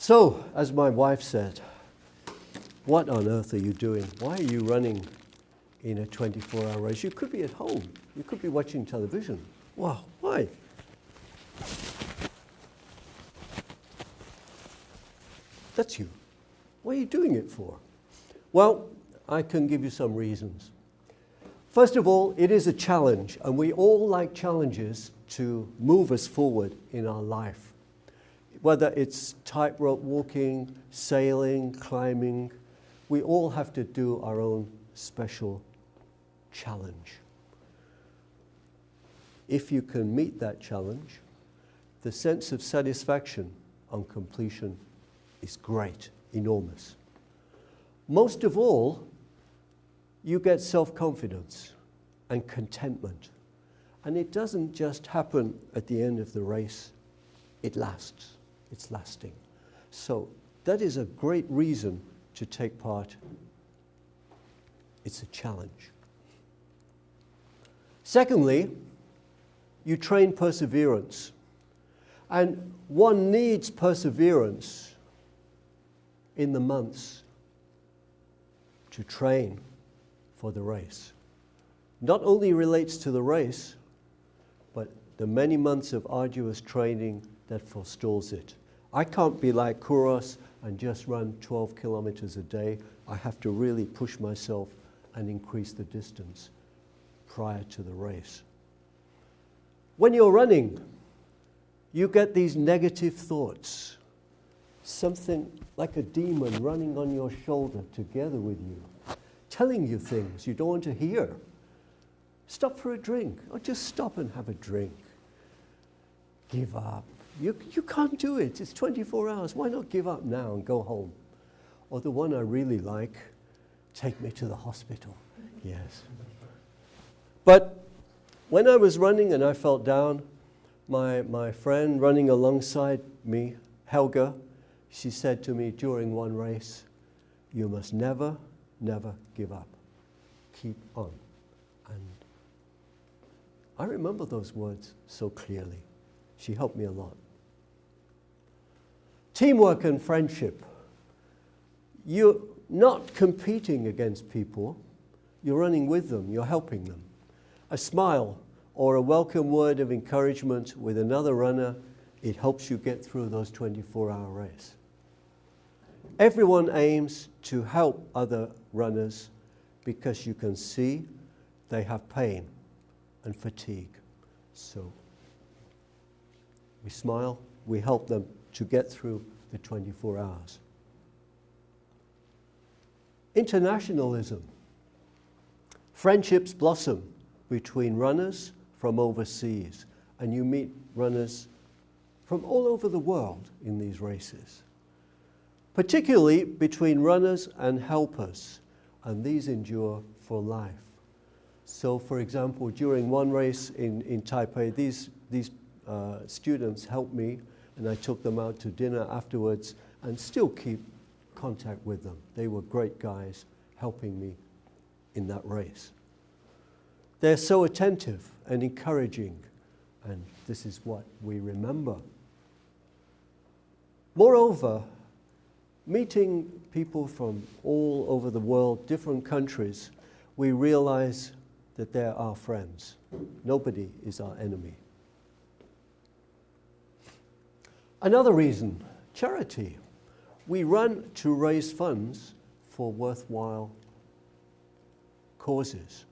So, as my wife said, what on earth are you doing? Why are you running in a 24-hour race? You could be at home. You could be watching television. Wow, why? That's you. What are you doing it for? Well, I can give you some reasons. First of all, it is a challenge, and we all like challenges to move us forward in our life. Whether it's tightrope walking, sailing, climbing, we all have to do our own special challenge. If you can meet that challenge, the sense of satisfaction on completion is great, enormous. Most of all, you get self-confidence and contentment. And it doesn't just happen at the end of the race, it lasts. It's lasting. So that is a great reason to take part. It's a challenge. Secondly, you train perseverance. And one needs perseverance in the months to train for the race. Not only relates to the race, but the many months of arduous training that forestalls it. I can't be like Kouros and just run 12 kilometers a day. I have to really push myself and increase the distance prior to the race. When you're running, you get these negative thoughts. Something like a demon running on your shoulder together with you, telling you things you don't want to hear. Stop for a drink, or just stop and have a drink. Give up. You can't do it. It's 24 hours. Why not give up now and go home? Or the one I really like, take me to the hospital. Yes. But when I was running and I felt down, my friend running alongside me, Helga, she said to me during one race, you must never, never give up. Keep on. And I remember those words so clearly. She helped me a lot. Teamwork and friendship. You're not competing against people. You're running with them. You're helping them. A smile or a welcome word of encouragement with another runner, it helps you get through those 24-hour race. Everyone aims to help other runners because you can see they have pain and fatigue. So we smile, we help them to get through the 24 hours. Internationalism. Friendships blossom between runners from overseas, and you meet runners from all over the world in these races. Particularly between runners and helpers, and these endure for life. So, for example, during one race in Taipei, these students helped me, and I took them out to dinner afterwards and still keep contact with them. They were great guys helping me in that race. They're so attentive and encouraging, and this is what we remember. Moreover, meeting people from all over the world, different countries, we realize that they're our friends. Nobody is our enemy. Another reason, charity. We run to raise funds for worthwhile causes.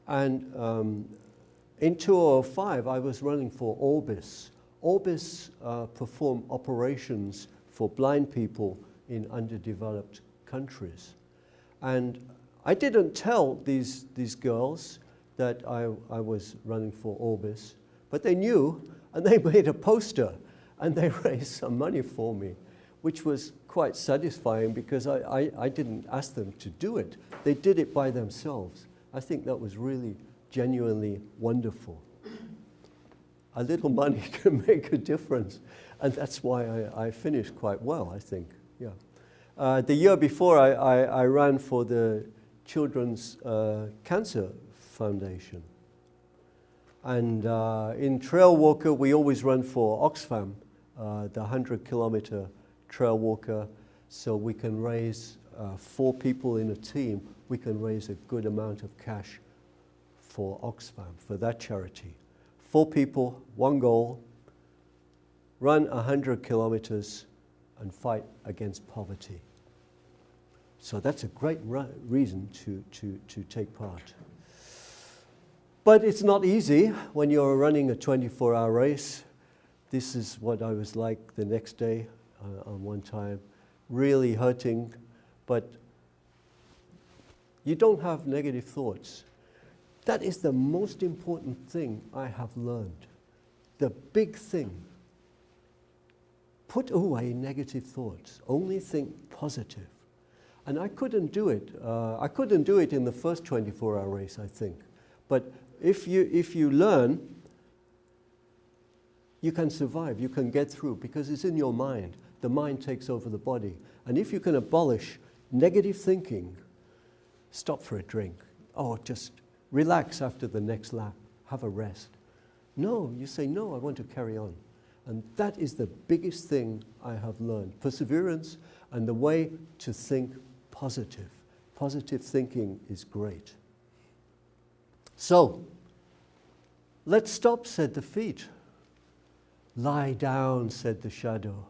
And in 2005, I was running for Orbis. Orbis perform operations for blind people in underdeveloped countries. And I didn't tell these girls that I was running for Orbis, but they knew, and they made a poster, and they raised some money for me, which was quite satisfying because I didn't ask them to do it. They did it by themselves. I think that was really genuinely wonderful. A little money can make a difference, and that's why I finished quite well, I think. Yeah. The year before, I ran for the Children's Cancer Foundation. And in Trail Walker, we always run for Oxfam, the 100-kilometer trail walker, so we can raise 4 people in a team, we can raise a good amount of cash for Oxfam, for that charity. 4 people, 1 goal, run 100 kilometers and fight against poverty. So that's a great reason to take part. But it's not easy when you're running a 24-hour race. This is what I was like the next day on one time. Really hurting, but you don't have negative thoughts. That is the most important thing I have learned. The big thing. Put away negative thoughts. Only think positive. And I couldn't do it. I couldn't do it in the first 24-hour race, I think. But if you learn, you can survive, you can get through, because it's in your mind. The mind takes over the body. And if you can abolish negative thinking, stop for a drink. Oh, just relax after the next lap, have a rest. No, you say, no, I want to carry on. And that is the biggest thing I have learned. Perseverance and the way to think positive. Positive thinking is great. So, let's stop, said the feet. Lie down, said the shadow.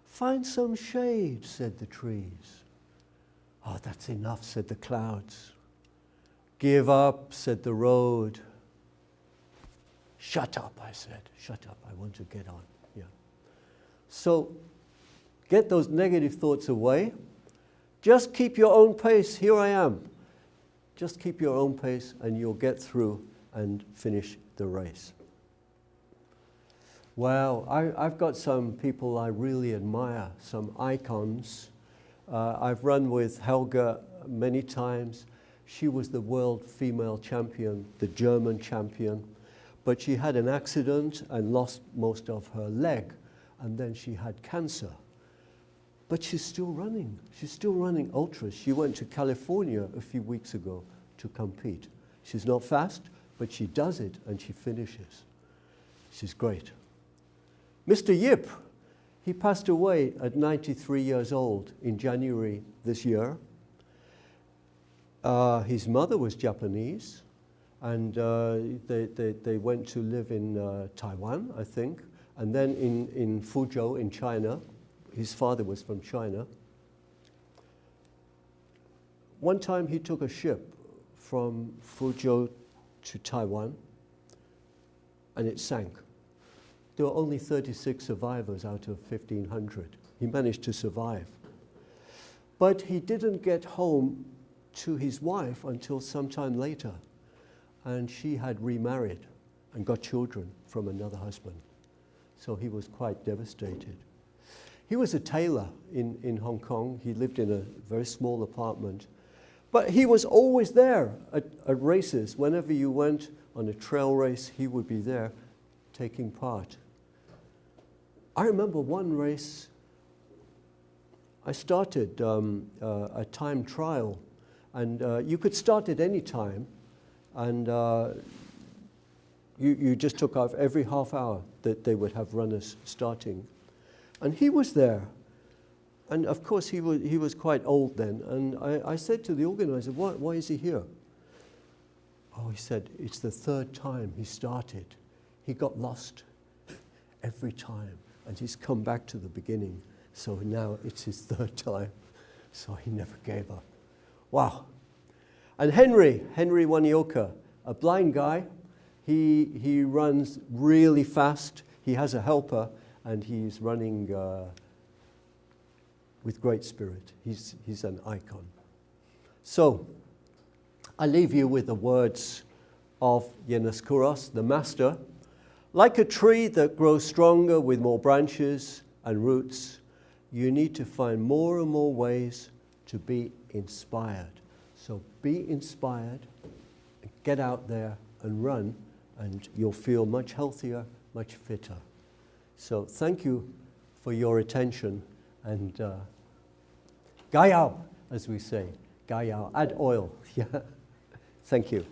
Find some shade, said the trees. Oh, that's enough, said the clouds. Give up, said the road. Shut up, I said. Shut up, I want to get on. Yeah. So, get those negative thoughts away. Just keep your own pace. Here I am. Just keep your own pace and you'll get through and finish the race. Well, I've got some people I really admire, some icons. I've run with Helga many times. She was the world female champion, the German champion, but she had an accident and lost most of her leg, and then she had cancer. But she's still running. She's still running ultras. She went to California a few weeks ago to compete. She's not fast, but she does it and she finishes. She's great. Mr. Yip, he passed away at 93 years old in January this year. His mother was Japanese, and they went to live in Taiwan, I think, and then in Fuzhou in China. His father was from China. One time he took a ship from Fuzhou to Taiwan, and it sank. There were only 36 survivors out of 1,500. He managed to survive. But he didn't get home to his wife until sometime later, and she had remarried and got children from another husband. So he was quite devastated. He was a tailor in Hong Kong. He lived in a very small apartment. But he was always there at races. Whenever you went on a trail race, he would be there taking part. I remember one race, I started a time trial, and you could start at any time, and you just took off every half hour that they would have runners starting. And he was there. And of course, he was quite old then. And I said to the organizer, why is he here? Oh, he said, it's the 3rd time he started. He got lost every time. And he's come back to the beginning. So now it's his 3rd time. So he never gave up. Wow. And Henry Wanioka, a blind guy, he runs really fast. He has a helper. And he's running with great spirit. He's an icon. So, I leave you with the words of Yenas Kouros, the master. Like a tree that grows stronger with more branches and roots, you need to find more and more ways to be inspired. So be inspired, get out there and run, and you'll feel much healthier, much fitter. So thank you for your attention, and gayao, as we say, gayao, add oil. Yeah. Thank you.